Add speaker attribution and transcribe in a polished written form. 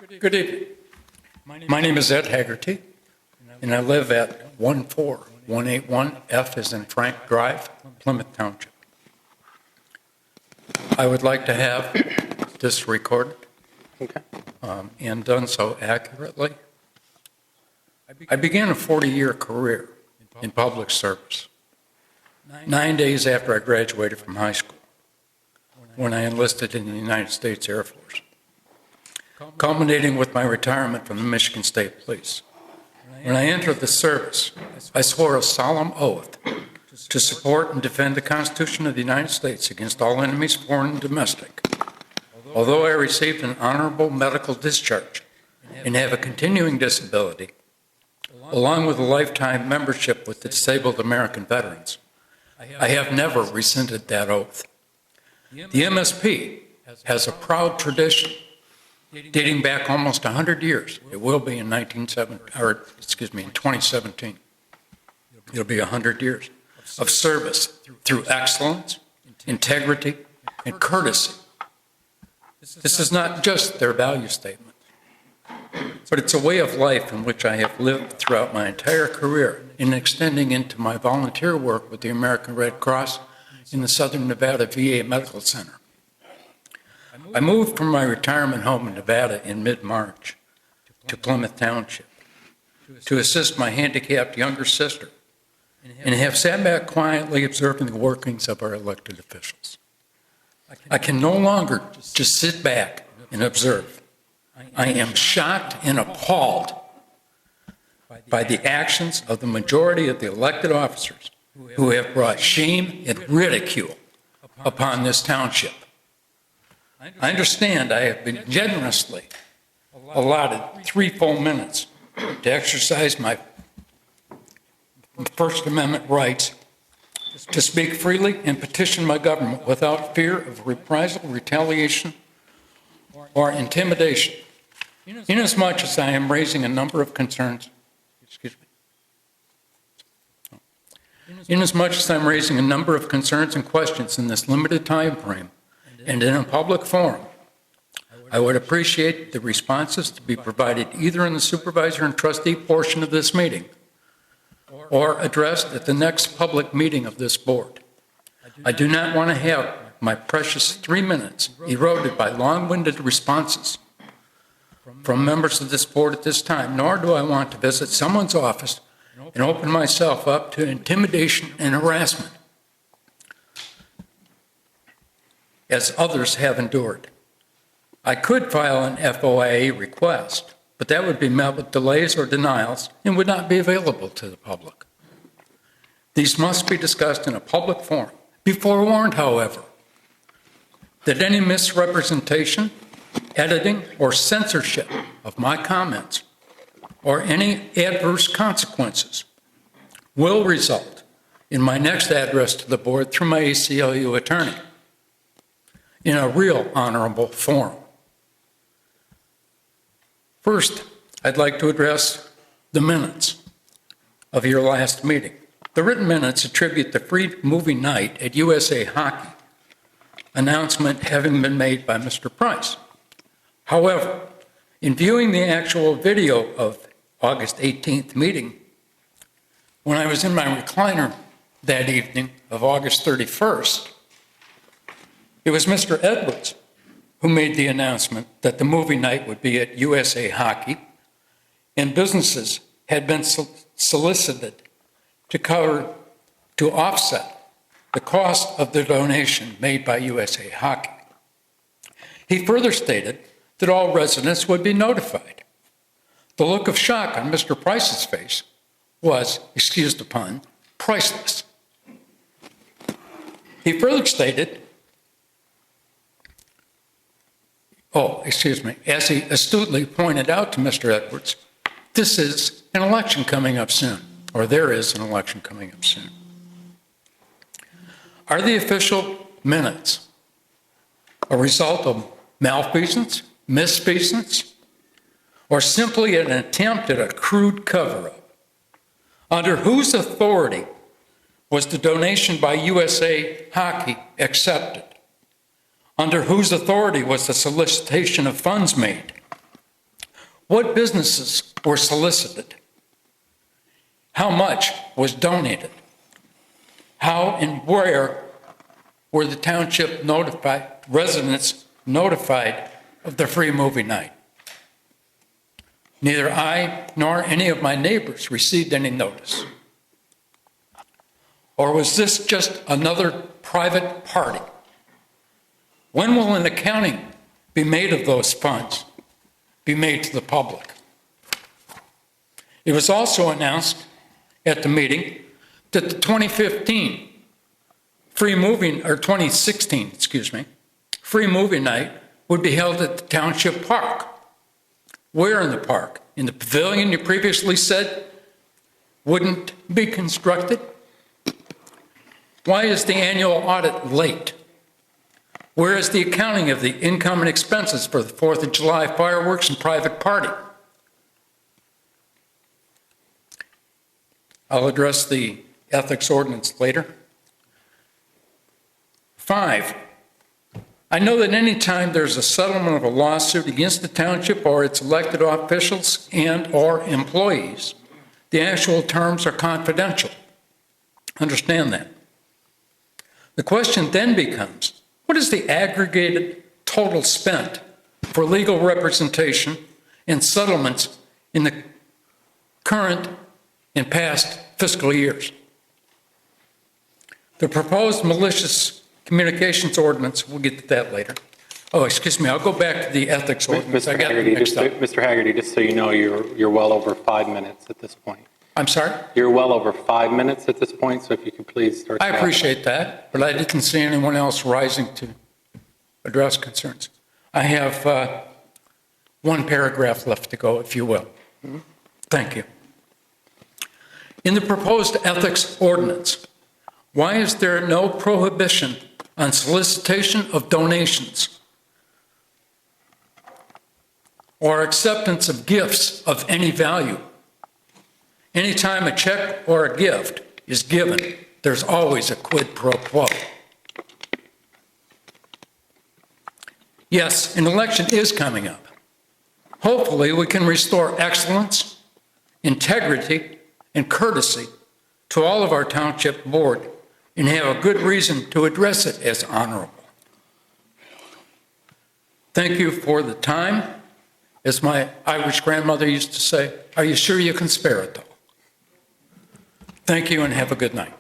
Speaker 1: Good evening. My name is Ed Haggerty, and I live at 14181 F as in Frank Drive, Plymouth Township. I would like to have this recorded and done so accurately. I began a 40-year career in public service 9 days after I graduated from high school, when I enlisted in the United States Air Force, culminating with my retirement from the Michigan State Police. When I entered the service, I swore a solemn oath to support and defend the Constitution of the United States against all enemies, foreign and domestic. Although I received an honorable medical discharge and have a continuing disability, along with a lifetime membership with the Disabled American Veterans, I have never rescinded that oath. The MSP has a proud tradition dating back almost 100 years. It will be in 2017. It'll be 100 years of service through excellence, integrity, and courtesy. This is not just their value statement, but it's a way of life in which I have lived throughout my entire career, and extending into my volunteer work with the American Red Cross in the Southern Nevada VA Medical Center. I moved from my retirement home in Nevada in mid-March to Plymouth Township to assist my handicapped younger sister, and have sat back quietly observing the workings of our elected officials. I can no longer just sit back and observe. I am shocked and appalled by the actions of the majority of the elected officers who have brought shame and ridicule upon this township. I understand I have been generously allotted 3 full minutes to exercise my First Amendment rights to speak freely and petition my government without fear of reprisal, retaliation, or intimidation. Inasmuch as I am raising a number of concerns, and questions in this limited time frame and in a public forum, I would appreciate the responses to be provided either in the supervisor and trustee portion of this meeting or addressed at the next public meeting of this board. I do not want to have my precious 3 minutes eroded by long-winded responses from members of this board at this time, nor do I want to visit someone's office and open myself up to intimidation and harassment, as others have endured. I could file an FOIA request, but that would be met with delays or denials and would not be available to the public. These must be discussed in a public forum. Be forewarned, however, that any misrepresentation, editing, or censorship of my comments or any adverse consequences will result in my next address to the board through my ACLU attorney in a real honorable forum. First, I'd like to address the minutes of your last meeting. The written minutes attribute the free movie night at USA Hockey announcement having been made by Mr. Price. However, in viewing the actual video of August 18th meeting, when I was in my recliner that evening of August 31st, it was Mr. Edwards who made the announcement that the movie night would be at USA Hockey, and businesses had been solicited to offset the cost of the donation made by USA Hockey. He further stated that all residents would be notified. The look of shock on Mr. Price's face was, excuse the pun, priceless. He further stated, as he astutely pointed out to Mr. Edwards, this is an election coming up soon, or there is an election coming up soon. Are the official minutes a result of malfeasance, misfeasance, or simply an attempt at a crude cover-up? Under whose authority was the donation by USA Hockey accepted? Under whose authority was the solicitation of funds made? What businesses were solicited? How much was donated? How and where were the township residents notified of the free movie night? Neither I nor any of my neighbors received any notice. Or was this just another private party? When will an accounting be made of those funds, be made to the public? It was also announced at the meeting that the 2016, free movie night would be held at the township park. Where in the park? In the pavilion you previously said wouldn't be constructed? Why is the annual audit late? Where is the accounting of the income and expenses for the 4th of July fireworks and private party? I'll address the ethics ordinance later. 5, I know that any time there's a settlement of a lawsuit against the township or its elected officials and/or employees, the actual terms are confidential. Understand that. The question then becomes, what is the aggregated total spent for legal representation and settlements in the current and past fiscal years? The proposed malicious communications ordinance, we'll get to that later. Oh, excuse me, I'll go back to the ethics ordinance.
Speaker 2: Mr. Haggerty, just so you know, you're well over 5 minutes at this point.
Speaker 1: I'm sorry?
Speaker 2: You're well over 5 minutes at this point, so if you could please start.
Speaker 1: I appreciate that, but I didn't see anyone else rising to address concerns. I have one paragraph left to go, if you will. Thank you. In the proposed ethics ordinance, why is there no prohibition on solicitation of donations or acceptance of gifts of any value? Anytime a check or a gift is given, there's always a quid pro quo. Yes, an election is coming up. Hopefully, we can restore excellence, integrity, and courtesy to all of our township board and have a good reason to address it as honorable. Thank you for the time. As my Irish grandmother used to say, are you sure you can spare it, though? Thank you and have a good night.